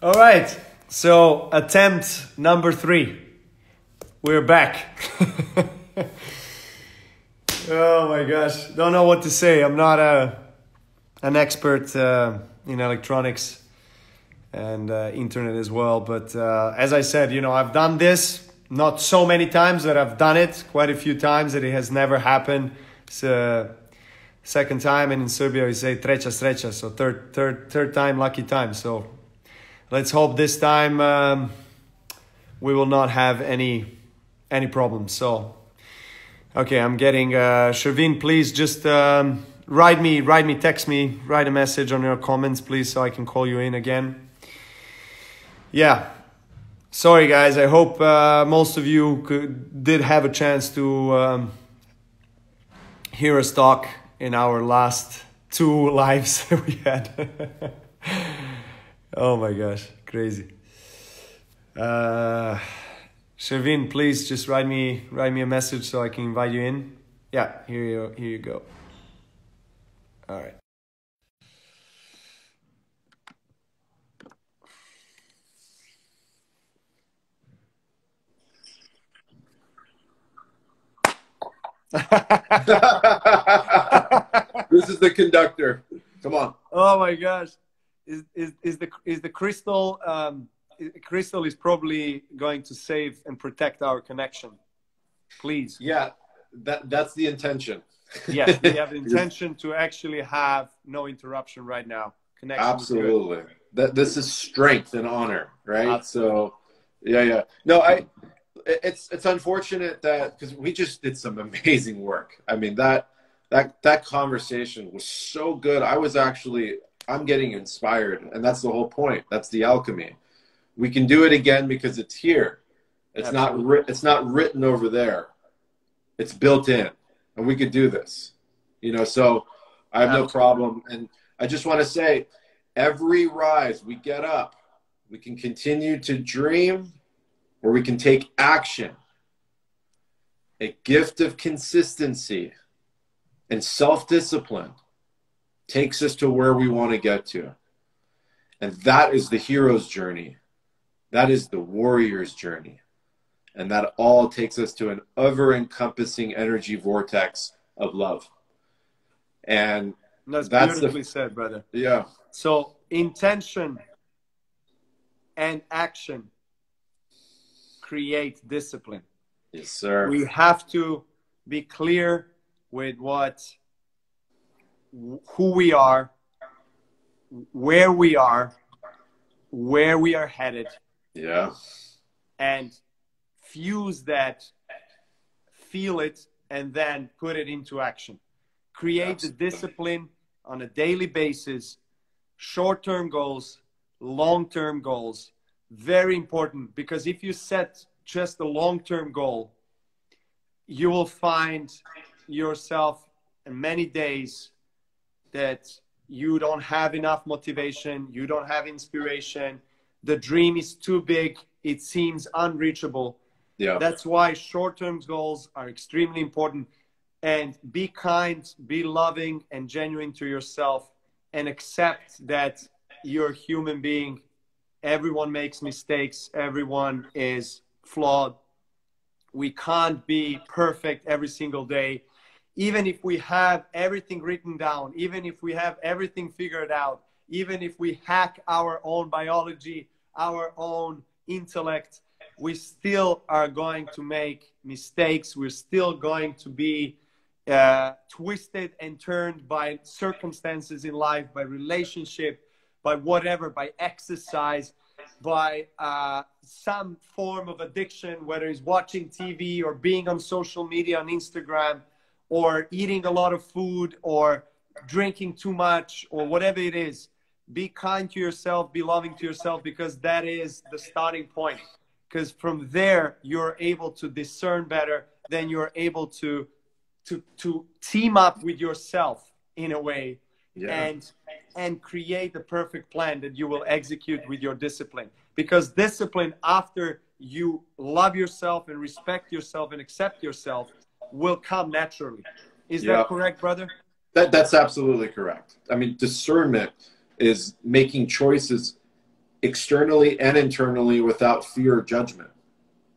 All right, so attempt number 3. We're back. Oh my gosh, don't know what to say. I'm not an expert in electronics and internet as well. But as I said, I've done this not so many times, that I've done it quite a few times, that it has never happened. It's second time, and in Serbia we say treća sreća, so third time, lucky time. So let's hope this time we will not have any problems. So, okay, I'm getting Chervin. Please just write me, text me, write a message on your comments, please, so I can call you in again. Yeah, sorry guys. I hope most of you did have a chance to hear us talk in our last 2 lives that we had. Oh my gosh, crazy. Chervin, please just write me a message so I can invite you in. Yeah, here you go. All right. This is the conductor. Come on. Oh my gosh, is the crystal? Crystal is probably going to save and protect our connection. Please. Yeah, that's the intention. Yes, we have the intention to actually have no interruption right now. Connection. Absolutely. This is strength and honor, right? Absolutely. So, yeah. No, it's unfortunate that, because we just did some amazing work. I mean, that conversation was so good. I'm getting inspired, and that's the whole point. That's the alchemy. We can do it again because it's here. It's not written over there. It's built in, and we could do this. So I have no problem. And I just want to say, every rise we get up, we can continue to dream, or we can take action. A gift of consistency and self-discipline takes us to where we want to get to. And that is the hero's journey. That is the warrior's journey. And that all takes us to an ever-encompassing energy vortex of love. And that's beautifully said, brother. Yeah. So intention and action create discipline. Yes, sir. We have to be clear with who we are, where we are headed. Yeah. And fuse that, feel it, and then put it into action. Create the discipline on a daily basis, short-term goals, long-term goals. Very important, because if you set just a long-term goal, you will find yourself in many days that you don't have enough motivation, you don't have inspiration, the dream is too big, it seems unreachable. Yeah. That's why short-term goals are extremely important. And be kind, be loving and genuine to yourself, and accept that you're a human being. Everyone makes mistakes. Everyone is flawed. We can't be perfect every single day. Even if we have everything written down, even if we have everything figured out, even if we hack our own biology, our own intellect, we still are going to make mistakes. We're still going to be twisted and turned by circumstances in life, by relationship, by whatever, by exercise, by some form of addiction, whether it's watching TV or being on social media, on Instagram, or eating a lot of food or drinking too much or whatever it is. Be kind to yourself, be loving to yourself, because that is the starting point. Because from there, you're able to discern better, then you're able to team up with yourself in a way. Yeah. And create the perfect plan that you will execute with your discipline. Because discipline, after you love yourself and respect yourself and accept yourself, will come naturally. Is that correct, brother? That's absolutely correct. I mean, discernment is making choices externally and internally without fear or judgment.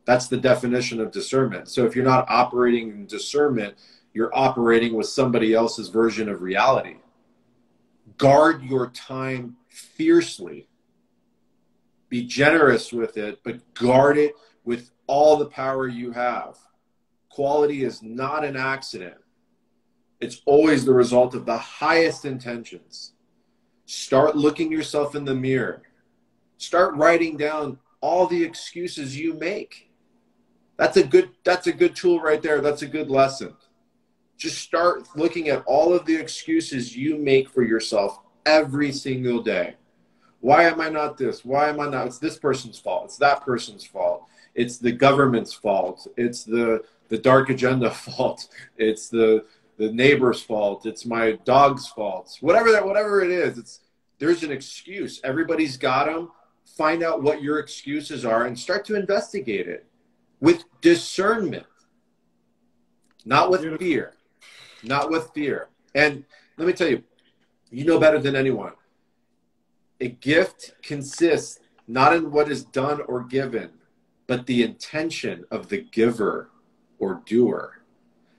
That's the definition of discernment. So if you're not operating in discernment, you're operating with somebody else's version of reality. Guard your time fiercely. Be generous with it, but guard it with all the power you have. Quality is not an accident. It's always the result of the highest intentions. Start looking yourself in the mirror. Start writing down all the excuses you make. That's a good tool right there. That's a good lesson. Just start looking at all of the excuses you make for yourself every single day. Why am I not this? Why am I not? It's this person's fault. It's that person's fault. It's the government's fault. It's the dark agenda fault. It's the neighbor's fault. It's my dog's fault. Whatever it is, there's an excuse. Everybody's got them. Find out what your excuses are and start to investigate it with discernment, not with fear. Not with fear. And let me tell you, you know better than anyone. A gift consists not in what is done or given, but the intention of the giver or doer.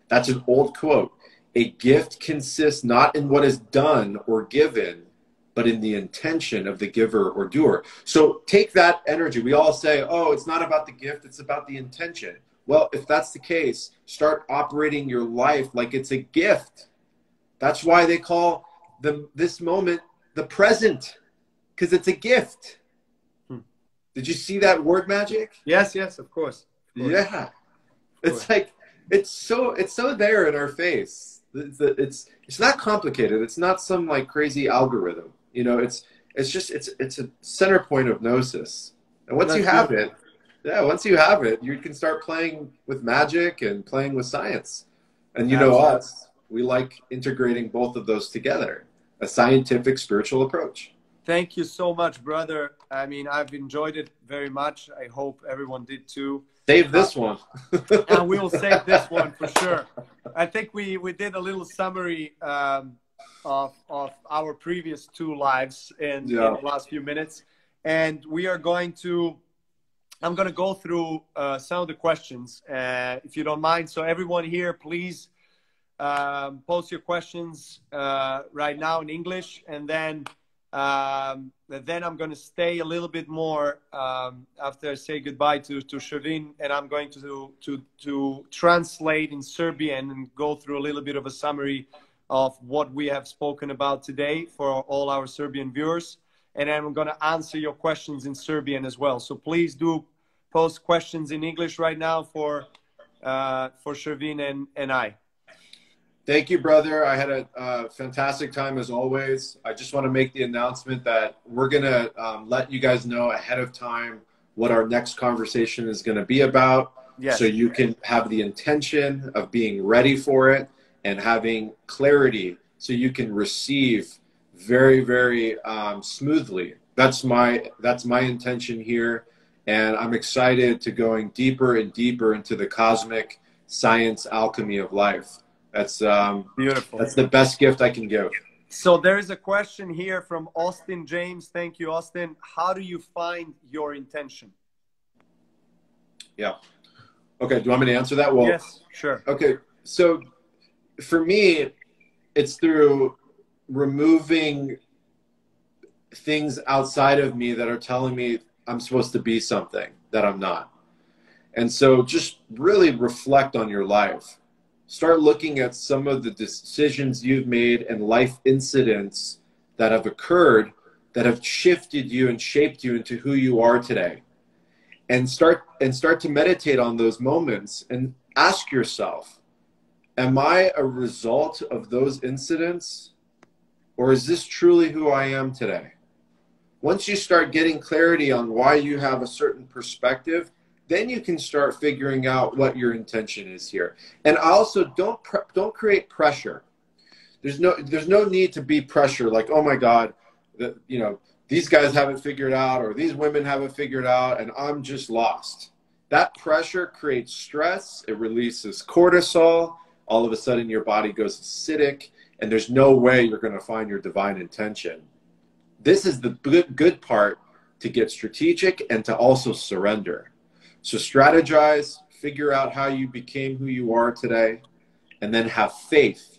That's an old quote. A gift consists not in what is done or given, but in the intention of the giver or doer. So take that energy. We all say, oh, it's not about the gift, it's about the intention. Well, if that's the case, start operating your life like it's a gift. That's why they call this moment the present, because it's a gift. Did you see that word magic? Yes, of course. Yeah. It's like, it's so there in our face. It's not complicated. It's not some like crazy algorithm. You know, it's a center point of gnosis. And once you have it, you can start playing with magic and playing with science. And you know us, we like integrating both of those together, a scientific, spiritual approach. Thank you so much, brother. I mean, I've enjoyed it very much. I hope everyone did too. Save this one. And we will save this one for sure. I think we did a little summary of our previous two lives in the last few minutes. And we are I'm going to go through some of the questions, if you don't mind. So everyone here, please post your questions right now in English. And then I'm going to stay a little bit more after I say goodbye to Chervin, and I'm going to translate in Serbian and go through a little bit of a summary of what we have spoken about today for all our Serbian viewers. And then I'm going to answer your questions in Serbian as well. So please do post questions in English right now for Chervin and I. Thank you, brother. I had a fantastic time as always. I just want to make the announcement that we're going to let you guys know ahead of time what our next conversation is going to be about. Yes. So you can have the intention of being ready for it and having clarity so you can receive very, very smoothly. That's my intention here. And I'm excited to going deeper and deeper into the cosmic science alchemy of life. That's beautiful. That's the best gift I can give. So there is a question here from Austin James. Thank you, Austin. How do you find your intention? Yeah. Okay. Do you want me to answer that? Well, yes, sure. Okay. So for me, it's through removing things outside of me that are telling me I'm supposed to be something that I'm not. And so just really reflect on your life. Start looking at some of the decisions you've made and life incidents that have occurred that have shifted you and shaped you into who you are today. And start to meditate on those moments and ask yourself, am I a result of those incidents, or is this truly who I am today? Once you start getting clarity on why you have a certain perspective, then you can start figuring out what your intention is here. And also don't create pressure. There's no need to be pressure like, oh my God, these guys haven't figured out, or these women haven't figured out, and I'm just lost. That pressure creates stress. It releases cortisol. All of a sudden your body goes acidic, and there's no way you're going to find your divine intention. This is the good part to get strategic and to also surrender. So strategize, figure out how you became who you are today, and then have faith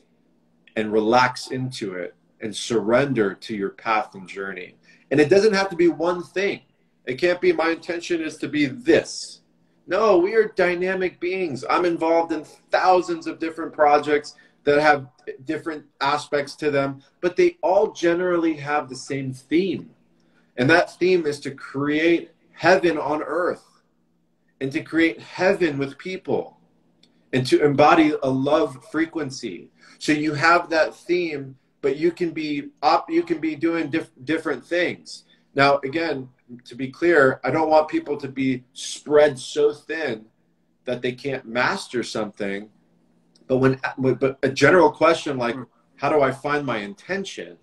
and relax into it and surrender to your path and journey. And it doesn't have to be one thing. It can't be my intention is to be this. No, we are dynamic beings. I'm involved in thousands of different projects that have different aspects to them, but they all generally have the same theme. And that theme is to create heaven on earth and to create heaven with people and to embody a love frequency. So you have that theme, but you can be doing different things. Now, again, to be clear, I don't want people to be spread so thin that they can't master something. But a general question like, how do I find my intention?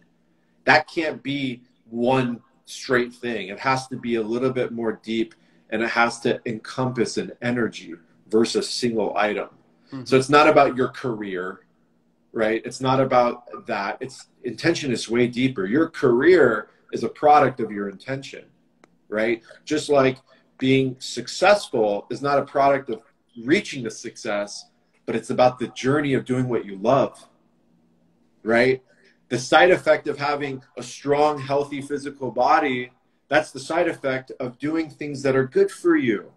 That can't be one straight thing. It has to be a little bit more deep, and it has to encompass an energy versus a single item. Mm-hmm. So it's not about your career, right? It's not about that. It's intention is way deeper. Your career is a product of your intention, right? Just like being successful is not a product of reaching the success, but it's about the journey of doing what you love, right? The side effect of having a strong, healthy physical body, that's the side effect of doing things that are good for you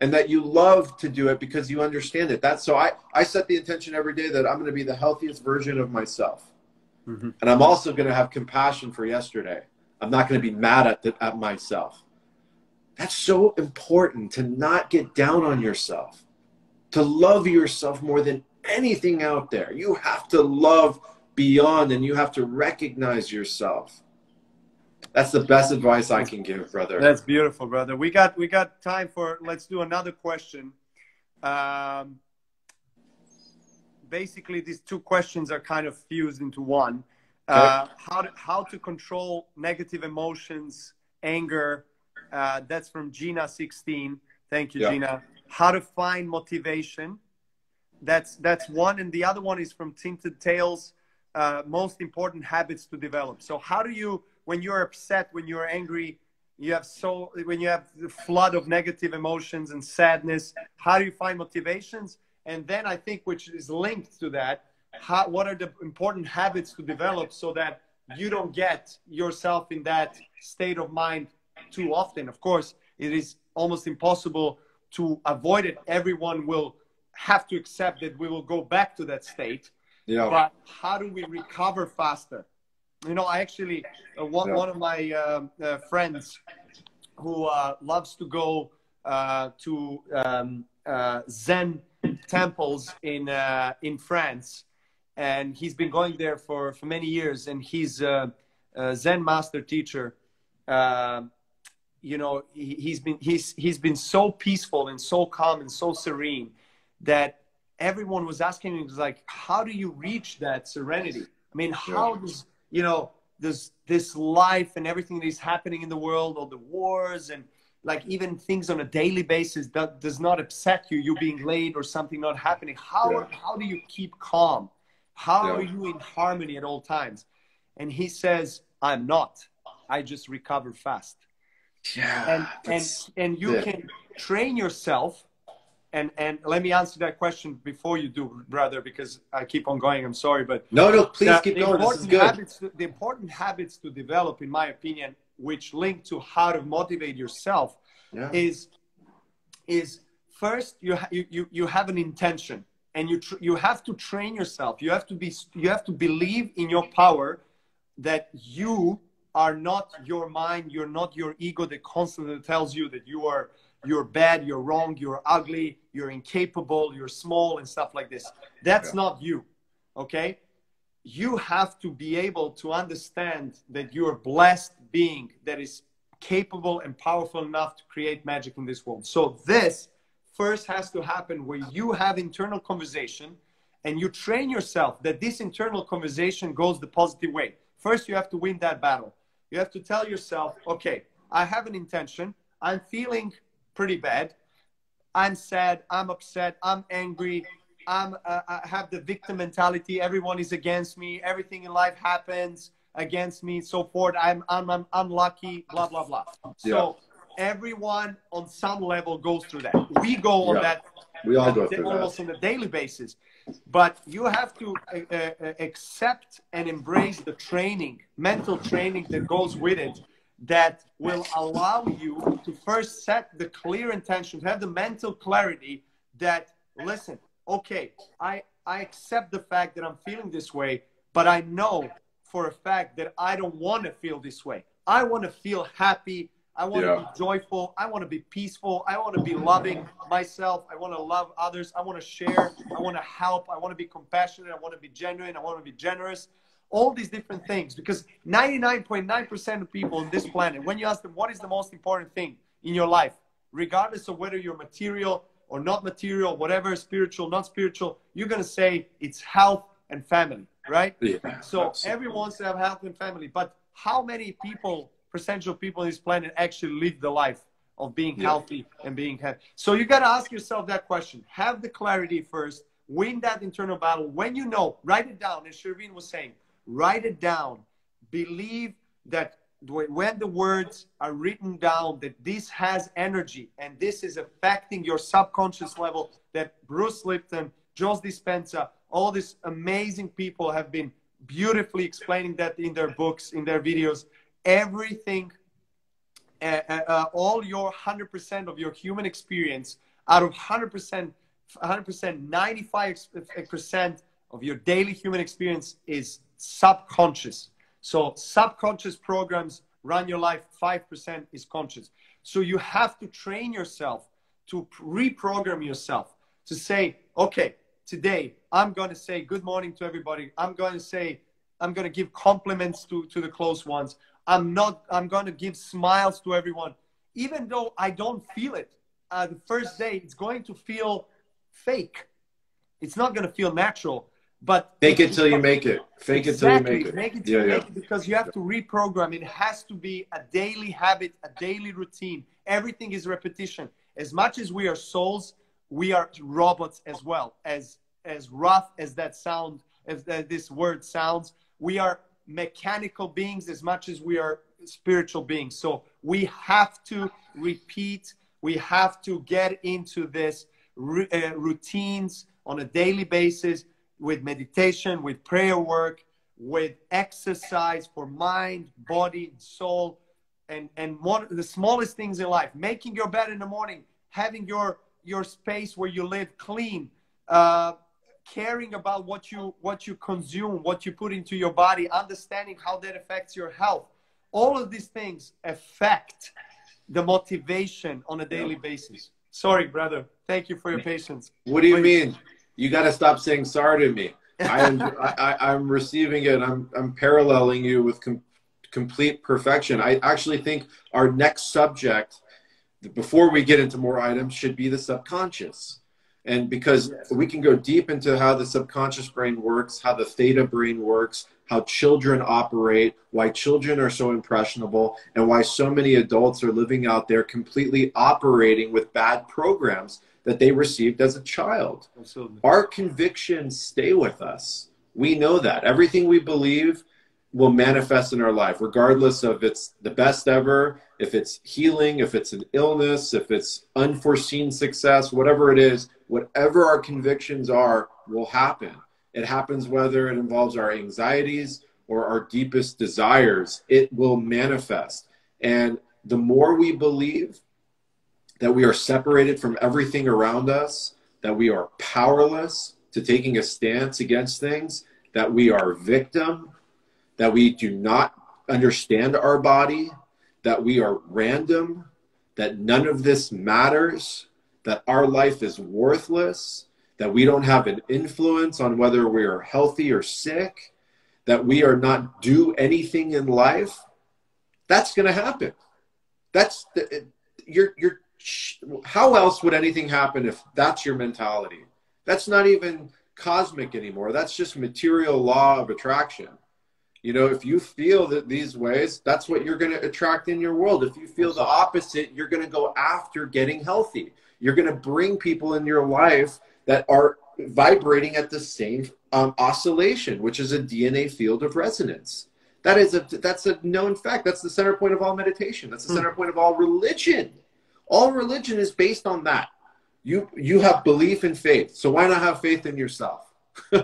and that you love to do it because you understand it. So I set the intention every day that I'm going to be the healthiest version of myself. Mm-hmm. And I'm also going to have compassion for yesterday. I'm not going to be mad at myself. That's so important, to not get down on yourself, to love yourself more than anything out there. You have to love beyond, and you have to recognize yourself. That's the best advice I can give, brother. That's beautiful, brother. We got time for, let's do another question. Basically, these two questions are kind of fused into one. Okay. How to control negative emotions, anger. That's from Gina 16. Thank you, yeah. Gina. How to find motivation. That's one. And the other one is from Tinted Tales. Most important habits to develop. So how do you, when you're upset, when you're angry, when you have the flood of negative emotions and sadness, how do you find motivations? And then I think, which is linked to that, what are the important habits to develop so that you don't get yourself in that state of mind too often? Of course, it is almost impossible to avoid it. Everyone will have to accept that we will go back to that state. Yeah. But how do we recover faster? You know, I actually, one of my friends who loves to go to Zen temples in France, and he's been going there for many years, and he's a Zen master teacher. You know, he's been so peaceful and so calm and so serene that everyone was asking him, like, how do you reach that serenity? I mean, how does, you know, does this life and everything that is happening in the world, all the wars and like even things on a daily basis that does not upset you being late or something not happening? How do you keep calm? How are you in harmony at all times? And he says, I'm not. I just recover fast. Yeah, and you can train yourself. And let me answer that question before you do, brother, because I keep on going. I'm sorry, but no, please keep going. This is good. The important habits to develop, in my opinion, which link to how to motivate yourself, is first you have an intention, and you have to train yourself. You have to believe in your power, that you are not your mind, you're not your ego that constantly tells you that you're bad, you're wrong, you're ugly, you're incapable, you're small and stuff like this. That's not you, okay? You have to be able to understand that you're a blessed being that is capable and powerful enough to create magic in this world. So this first has to happen where you have internal conversation and you train yourself that this internal conversation goes the positive way. First, you have to win that battle. You have to tell yourself, okay, I have an intention. I'm feeling pretty bad. I'm sad. I'm upset. I'm angry. I have the victim mentality. Everyone is against me. Everything in life happens. against me, so forth. I'm unlucky, blah, blah, blah. So everyone on some level goes through that. We go on that. We all go through almost that. on a daily basis. But you have to accept and embrace the training, mental training that goes with it, that will allow you to first set the clear intention, to have the mental clarity that, listen, okay, I accept the fact that I'm feeling this way, but I know for a fact that I don't want to feel this way. I want to feel happy. I want to be joyful. I want to be peaceful. I want to be loving myself. I want to love others. I want to share. I want to help. I want to be compassionate. I want to be genuine. I want to be generous. All these different things, because 99.9% of people on this planet, when you ask them what is the most important thing in your life, regardless of whether you're material or not material, whatever, spiritual, not spiritual, you're going to say it's health and family, right? Yeah, so everyone wants to have health and family, but how many people, percentage of people on this planet actually live the life of being healthy and being happy? So you got to ask yourself that question. Have the clarity first, win that internal battle. When you know, write it down, as Chervin was saying. Write it down. Believe that when the words are written down, that this has energy and this is affecting your subconscious level, that Bruce Lipton, Joe Dispenza, all these amazing people have been beautifully explaining that in their books, in their videos. Everything, all your 100% of your human experience, out of 100%, 95% of your daily human experience is subconscious. So subconscious programs run your life, 5% is conscious. So you have to train yourself to reprogram yourself to say, okay, today I'm going to say good morning to everybody. I'm going to give compliments to the close ones. I'm going to give smiles to everyone. Even though I don't feel it, the first day, it's going to feel fake. It's not going to feel natural. But fake it till you make it. Fake it till you make it. Make it till you make it, because you have to reprogram. It has to be a daily habit, a daily routine. Everything is repetition. As much as we are souls, we are robots as well. As rough as that sound, as this word sounds, we are mechanical beings as much as we are spiritual beings. So we have to repeat. We have to get into this routines on a daily basis, with meditation, with prayer work, with exercise for mind, body, soul, and one of the smallest things in life, making your bed in the morning, having your space where you live clean, caring about what you consume, what you put into your body, understanding how that affects your health. All of these things affect the motivation on a daily basis. Sorry, brother. Thank you for your patience. What do you mean? You got to stop saying sorry to me. I'm receiving it. I'm paralleling you with complete perfection. I actually think our next subject, before we get into more items, should be the subconscious. And because we can go deep into how the subconscious brain works, how the theta brain works, how children operate, why children are so impressionable, and why so many adults are living out there completely operating with bad programs that they received as a child. Absolutely. Our convictions stay with us. We know that. Everything we believe will manifest in our life, regardless of it's the best ever, if it's healing, if it's an illness, if it's unforeseen success, whatever it is, whatever our convictions are will happen. It happens whether it involves our anxieties or our deepest desires, it will manifest. And the more we believe that we are separated from everything around us, that we are powerless to taking a stance against things, that we are victim, that we do not understand our body, that we are random, that none of this matters, that our life is worthless, that we don't have an influence on whether we are healthy or sick, that we are not due anything in life, that's going to happen. How else would anything happen if that's your mentality? That's not even cosmic anymore. That's just material law of attraction. You know, if you feel that these ways, that's what you're going to attract in your world. If you feel the opposite, you're going to go after getting healthy. You're going to bring people in your life that are vibrating at the same oscillation, which is a DNA field of resonance. That's a known fact. That's the center point of all meditation. That's the center point of all religion. All religion is based on that. You have belief and faith. So why not have faith in yourself?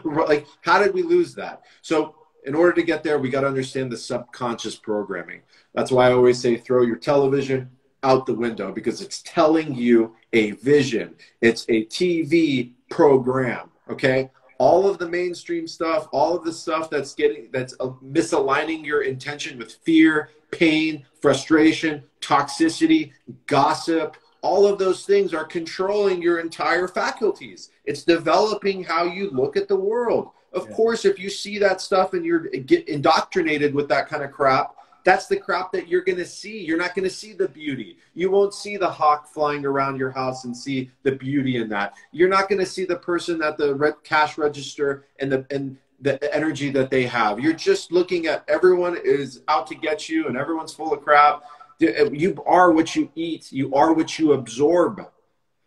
Like, how did we lose that? So in order to get there, we got to understand the subconscious programming. That's why I always say throw your television out the window, because it's telling you a vision. It's a TV program, okay? All of the mainstream stuff, all of the stuff that's misaligning your intention with fear, pain, frustration, toxicity, gossip, all of those things are controlling your entire faculties. It's developing how you look at the world. Of course, if you see that stuff and get indoctrinated with that kind of crap, that's the crap that you're going to see. You're not going to see the beauty. You won't see the hawk flying around your house and see the beauty in that. You're not going to see the person at the cash register and the energy that they have. You're just looking at everyone is out to get you and everyone's full of crap. You are what you eat. You are what you absorb.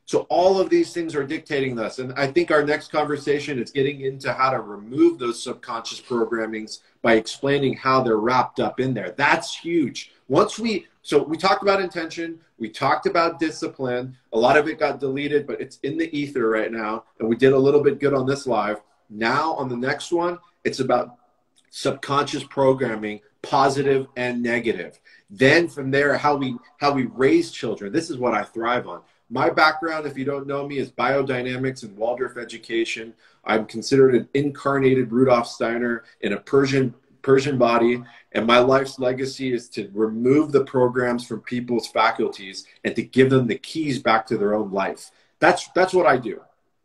So all of these things are dictating this. And I think our next conversation is getting into how to remove those subconscious programmings by explaining how they're wrapped up in there. That's huge. So we talked about intention. We talked about discipline. A lot of it got deleted, but it's in the ether right now. And we did a little bit good on this live. Now on the next one, it's about subconscious programming, positive and negative. Then from there, how we raise children. This is what I thrive on. My background, if you don't know me, is biodynamics and Waldorf education. I'm considered an incarnated Rudolf Steiner in a Persian body, and my life's legacy is to remove the programs from people's faculties and to give them the keys back to their own life. That's what I do.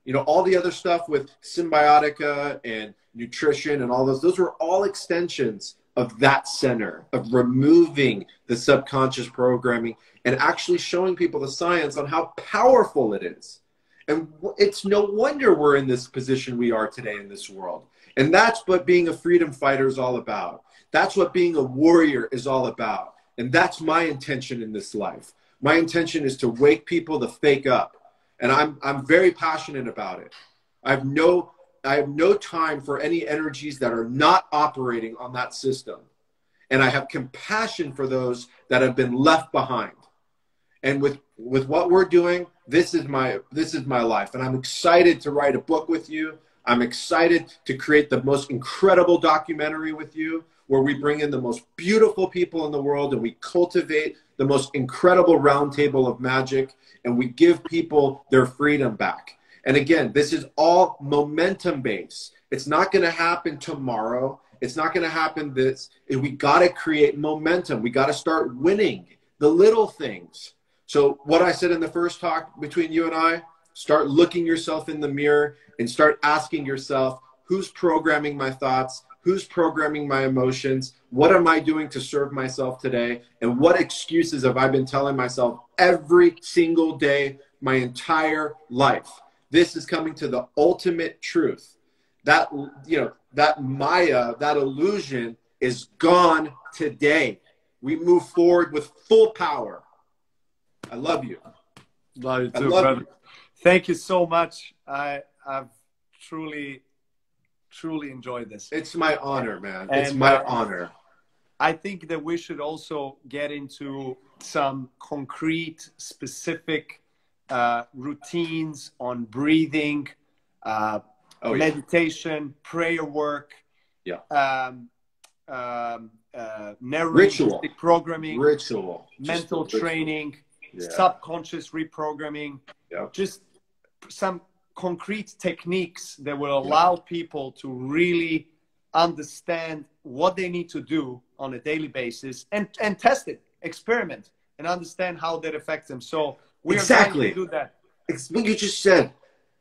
You know, all the other stuff with Symbiotica and nutrition and all those were all extensions of that center, of removing the subconscious programming and actually showing people the science on how powerful it is. And it's no wonder we're in this position we are today in this world. And that's what being a freedom fighter is all about. That's what being a warrior is all about. And that's my intention in this life. My intention is to wake people to fake up. And I'm very passionate about it. I have no time for any energies that are not operating on that system. And I have compassion for those that have been left behind. And with what we're doing, this is my life. And I'm excited to write a book with you. I'm excited to create the most incredible documentary with you, where we bring in the most beautiful people in the world and we cultivate the most incredible roundtable of magic, and we give people their freedom back. And again, this is all momentum based. It's not going to happen tomorrow. It's not going to happen we got to create momentum. We got to start winning the little things. So what I said in the first talk between you and I, start looking yourself in the mirror and start asking yourself, who's programming my thoughts? Who's programming my emotions? What am I doing to serve myself today? And what excuses have I been telling myself every single day, my entire life? This is coming to the ultimate truth. That, that Maya, that illusion is gone today. We move forward with full power. I love you. Love you too, brother. Thank you so much. I've truly enjoyed this. It's my honor, man. It's my honor. I think that we should also get into some concrete, specific routines on breathing, meditation, prayer work, neuro-linguistic programming, mental training, subconscious reprogramming, just some concrete techniques that will allow people to really understand what they need to do on a daily basis and test it, experiment, and understand how that affects them. So we are going to do that. What you just said,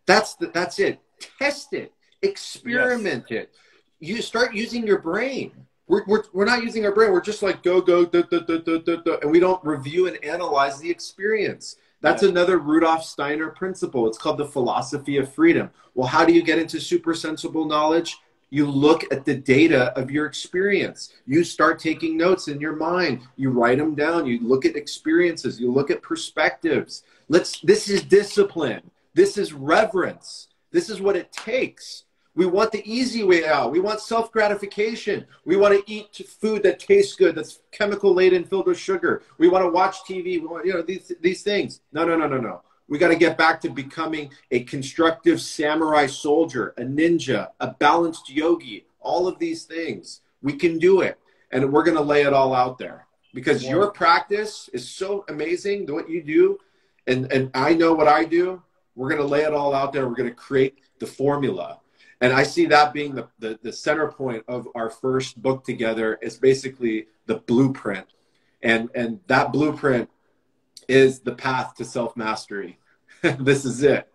that's it. Test it, experiment it. You start using your brain. We're not using our brain. We're just like go, and we don't review and analyze the experience. That's another Rudolf Steiner principle. It's called the philosophy of freedom. Well, how do you get into super sensible knowledge? You look at the data of your experience. You start taking notes in your mind. You write them down. You look at experiences. You look at perspectives. This is discipline. This is reverence. This is what it takes. We want the easy way out. We want self-gratification. We want to eat food that tastes good, that's chemical laden, filled with sugar. We want to watch TV. We want, you know, these things. No, no, no, no, no. We got to get back to becoming a constructive samurai soldier, a ninja, a balanced yogi, all of these things. We can do it. And we're going to lay it all out there because your practice is so amazing, what you do. And I know what I do. We're going to lay it all out there. We're going to create the formula. And I see that being the center point of our first book together. Is basically the blueprint. And that blueprint is the path to self-mastery. This is it.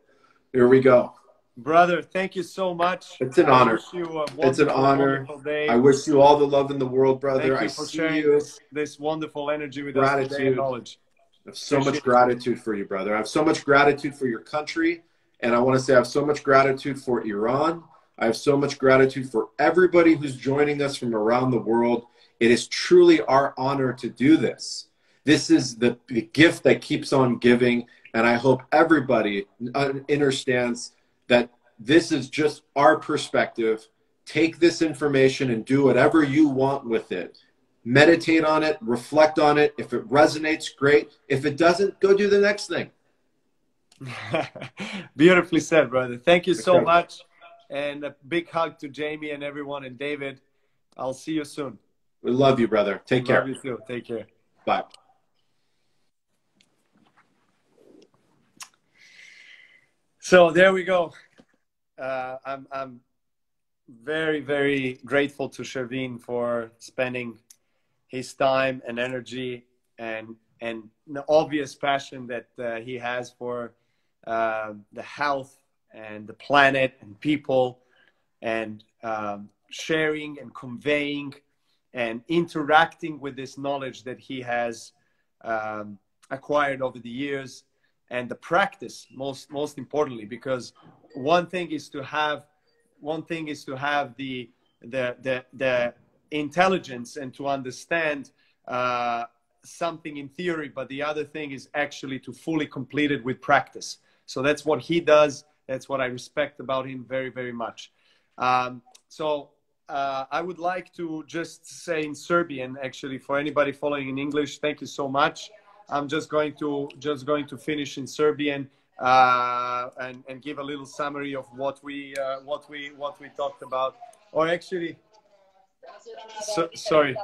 Here we go. Brother, thank you so much. It's an honor. It's an honor. I wish you all the love in the world, brother. Thank you for sharing this wonderful energy with us today and knowledge. I have so much gratitude for you, brother. I have so much gratitude for your country. And I want to say I have so much gratitude for Iran. I have so much gratitude for everybody who's joining us from around the world. It is truly our honor to do this. This is the gift that keeps on giving. And I hope everybody understands that this is just our perspective. Take this information and do whatever you want with it. Meditate on it, reflect on it. If it resonates, great. If it doesn't, go do the next thing. Beautifully said, brother. Thank you so much. And a big hug to Jamie and everyone and David. I'll see you soon. We love you, brother. Take care. Love you too. Take care. Bye. So there we go. I'm very, very grateful to Chervin for spending his time and energy and the obvious passion that he has for the health and the planet and people, and sharing and conveying and interacting with this knowledge that he has acquired over the years, and the practice most importantly, because one thing is to have the intelligence and to understand something in theory, but the other thing is actually to fully complete it with practice. So that's what he does. That's what I respect about him very, very much. So I would like to just say in Serbian, actually, for anybody following in English, thank you so much. I'm just going to finish in Serbian and give a little summary of what we talked about. Or actually, sorry.